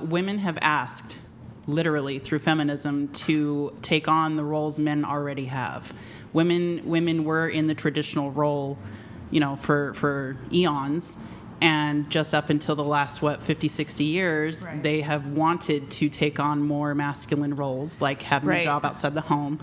women have asked, literally through feminism, to take on the roles men already have. Women were in the traditional role, for eons, and just up until the last 50, 60 years, right, they have wanted to take on more masculine roles, like having a job outside the home.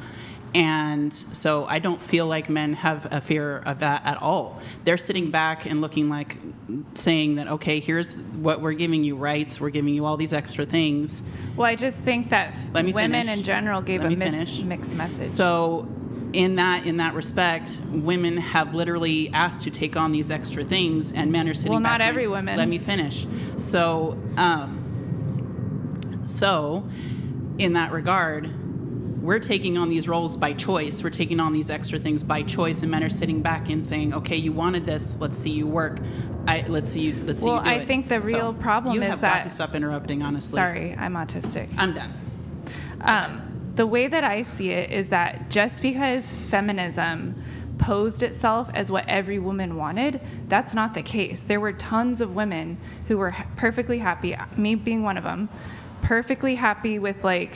And so I don't feel like men have a fear of that at all. They're sitting back and saying that, okay, here's what we're giving you, rights, we're giving you all these extra things. Well, I just think that women in general gave a mixed message. So in that respect, women have literally asked to take on these extra things, and men are sitting back. Well, not every woman. Let me finish. So in that regard, we're taking on these roles by choice. We're taking on these extra things by choice, and men are sitting back and saying, "Okay, you wanted this. Let's see you work. Let's see you do it." Well, I think the real problem is that you have got to stop interrupting. Honestly, sorry, I'm autistic. I'm done. The way that I see it is that just because feminism posed itself as what every woman wanted, that's not the case. There were tons of women who were perfectly happy, me being one of them, perfectly happy with the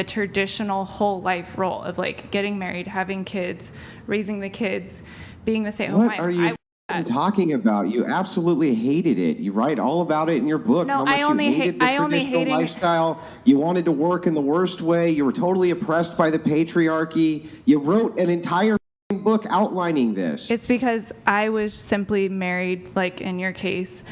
traditional whole life role of getting married, having kids, raising the kids, being the stay-at-home wife. What are you talking about? You absolutely hated it. You write all about it in your book. No, how much I only you hated the traditional lifestyle. You wanted to work in the worst way. You were totally oppressed by the patriarchy. You wrote an entire book outlining this. It's because I was simply married, in your case,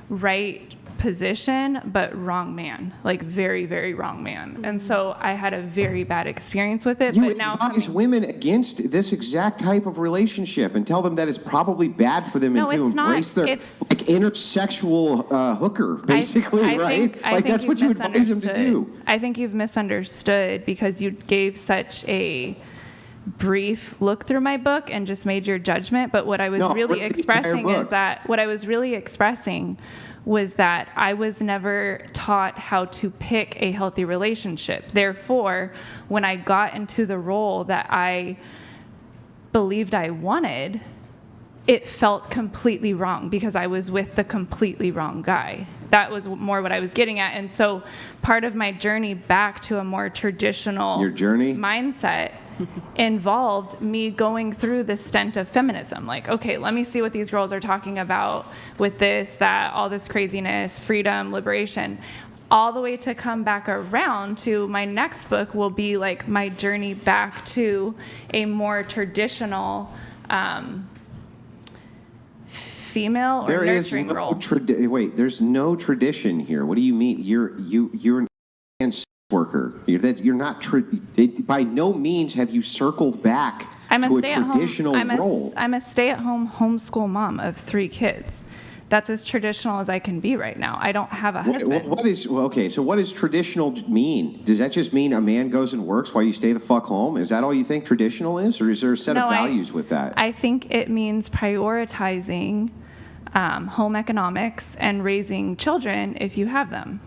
right position, but wrong man, very, very wrong man. And so I had a very bad experience with it. You but now advise women against this exact type of relationship and tell them that it's probably bad for them and to embrace their intersexual hooker, basically, right? That's what you advise them to do. I think you've misunderstood because you gave such a brief look through my book and just made your judgment. But what I was really expressing was that I was never taught how to pick a healthy relationship. Therefore, when I got into the role that I believed I wanted, it felt completely wrong because I was with the completely wrong guy. That was more what I was getting at. And so part of my journey back to a more traditional mindset involved me going through the stent of feminism. Okay, let me see what these girls are talking about with this, that, all this craziness, freedom, liberation, all the way to come back around to my next book will be my journey back to a more traditional female or nurturing role. There's no tradition here. What do you mean? You're an worker. You're not. By no means have you circled back to a traditional role. I'm a stay-at-home homeschool mom of 3 kids. That's as traditional as I can be right now. I don't have a husband. So what does traditional mean? Does that just mean a man goes and works while you stay the fuck home? Is that all you think traditional is? Or is there a set of values with that? I think it means prioritizing home economics and raising children if you have them.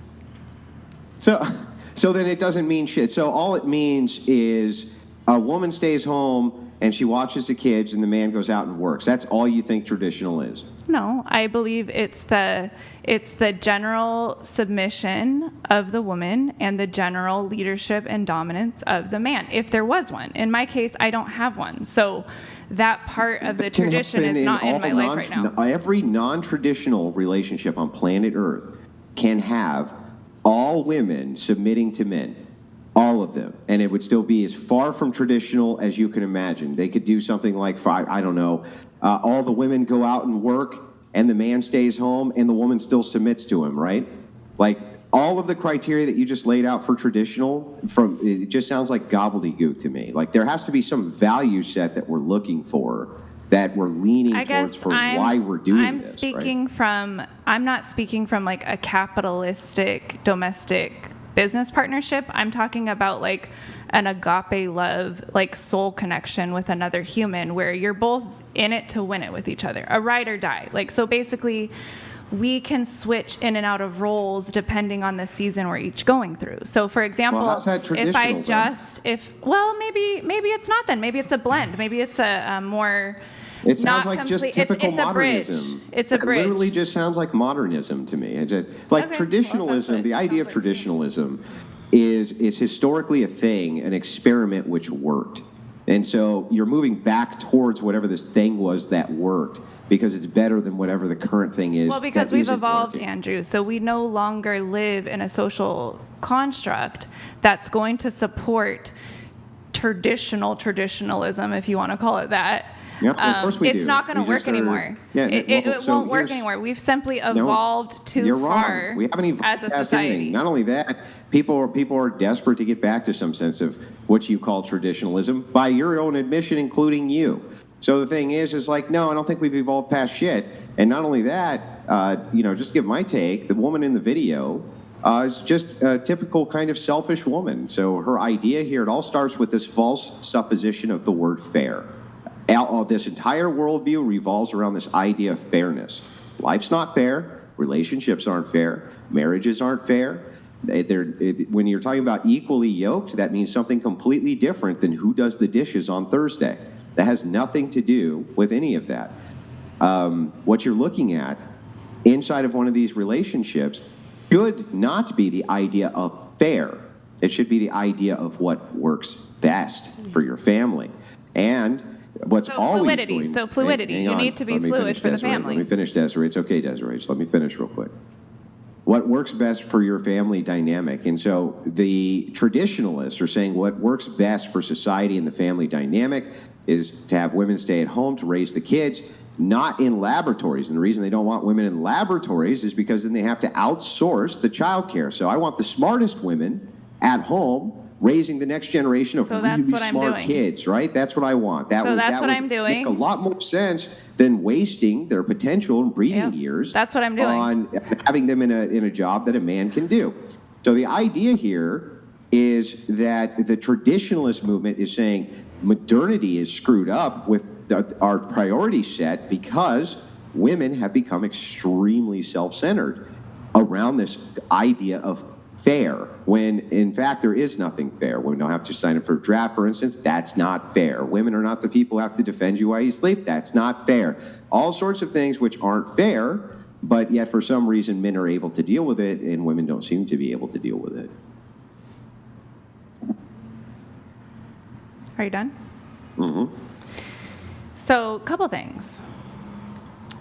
So then it doesn't mean shit. So all it means is a woman stays home and she watches the kids and the man goes out and works. That's all you think traditional is? No, I believe it's the general submission of the woman and the general leadership and dominance of the man, if there was one. In my case, I don't have one. So that part of the tradition is not in my life right now. Every non-traditional relationship on planet Earth can have all women submitting to men, all of them, and it would still be as far from traditional as you can imagine. They could do something like, I don't know, all the women go out and work, and the man stays home, and the woman still submits to him, right? All of the criteria that you just laid out for traditional, it just sounds like gobbledygook to me. There has to be some value set that we're looking for, that we're leaning towards for why we're doing this. I'm not speaking from a capitalistic domestic business partnership. I'm talking about an agape love, soul connection with another human where you're both in it to win it with each other, a ride or die. So basically we can switch in and out of roles depending on the season we're each going through. So for example, how's that maybe it's not then. Maybe it's a blend. Maybe it's a more It sounds Not like just complete- typical it's a bridge. modernism. It's a It bridge. literally just sounds like modernism to me. It just, like Okay, well, traditionalism, that's what the it idea of sounds like to me. traditionalism is historically a thing, an experiment which worked. And so you're moving back towards whatever this thing was that worked because it's better than whatever the current thing is. Well, because that we've isn't evolved, working. Andrew, so we no longer live in a social construct that's going to support traditionalism, if you want to call it that. Yeah, of course we do. It's not going to We work just are- anymore. Yeah, It well, so won't work here's- anymore. We've simply No, evolved too you're far wrong. We haven't evolved as a past society. anything. Not only that, people are desperate to get back to some sense of what you call traditionalism by your own admission, including you. So the thing is like, no, I don't think we've evolved past shit. And not only that, just give my take. The woman in the video is just a typical kind of selfish woman. So her idea here, it all starts with this false supposition of the word fair. This entire worldview revolves around this idea of fairness. Life's not fair. Relationships aren't fair. Marriages aren't fair. When you're talking about equally yoked, that means something completely different than who does the dishes on Thursday. That has nothing to do with any of that. What you're looking at inside of one of these relationships should not be the idea of fair. It should be the idea of what works best for your family. And what's So always fluidity. going- So fluidity. Hang You on. need to be Let me fluid finish, for the Desiree. family. Let me finish, Desiree. It's okay, Desiree. Just let me finish real quick. What works best for your family dynamic. And so the traditionalists are saying what works best for society and the family dynamic is to have women stay at home to raise the kids, not in laboratories. And the reason they don't want women in laboratories is because then they have to outsource the childcare. So I want the smartest women at home raising the next generation of So that's really what I'm smart doing. kids, right? That's what I want. So that's that what would I'm doing. make a lot more sense than wasting their potential and breeding Yeah, years. that's what I'm doing. On having them in a job that a man can do. So the idea here is that the traditionalist movement is saying modernity is screwed up with our priority set because women have become extremely self-centered around this idea of fair, when in fact there is nothing fair. Women don't have to sign up for a draft, for instance. That's not fair. Women are not the people who have to defend you while you sleep. That's not fair. All sorts of things which aren't fair, but yet for some reason men are able to deal with it and women don't seem to be able to deal with it. Are you done? Mm-hmm. So, a couple things.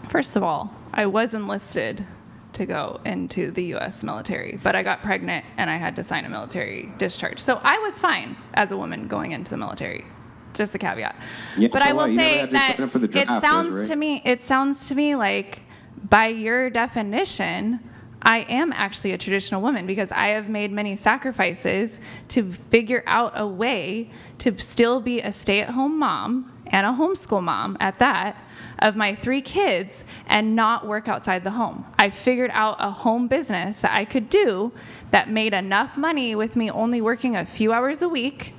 First of all, I was enlisted to go into the U.S. military, but I got pregnant and I had to sign a military discharge. So I was fine as a woman going into the military. Just a caveat. Yeah, but so I will what? You never say had to that sign up for the it draft, Desiree? sounds to me like, by your definition, I am actually a traditional woman because I have made many sacrifices to figure out a way to still be a stay-at-home mom and a homeschool mom at that of my 3 kids and not work outside the home. I figured out a home business that I could do that made enough money with me only working a few hours a week.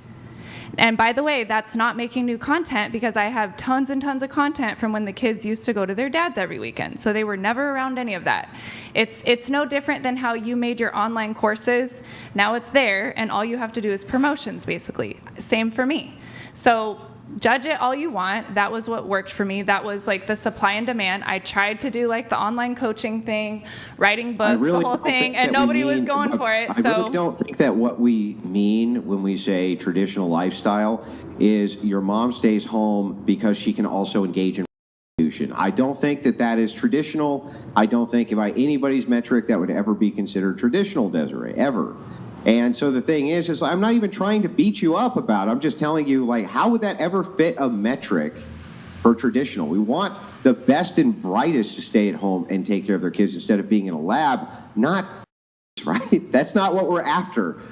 And by the way, that's not making new content because I have tons and tons of content from when the kids used to go to their dads every weekend. So they were never around any of that. It's no different than how you made your online courses. Now it's there, and all you have to do is promotions, basically. Same for me. So judge it all you want. That was what worked for me. That was like the supply and demand. I tried to do like the online coaching thing, writing books, the whole thing, and nobody was going for it. I really don't think that what we mean when we say traditional lifestyle is your mom stays home because she can also engage in prostitution. I don't think that that is traditional. I don't think by anybody's metric that would ever be considered traditional, Desiree, ever. And so the thing is I'm not even trying to beat you up about it. I'm just telling you, like, how would that ever fit a metric for traditional? We want the best and brightest to stay at home and take care of their kids instead of being in a lab, not, right? That's not what we're after.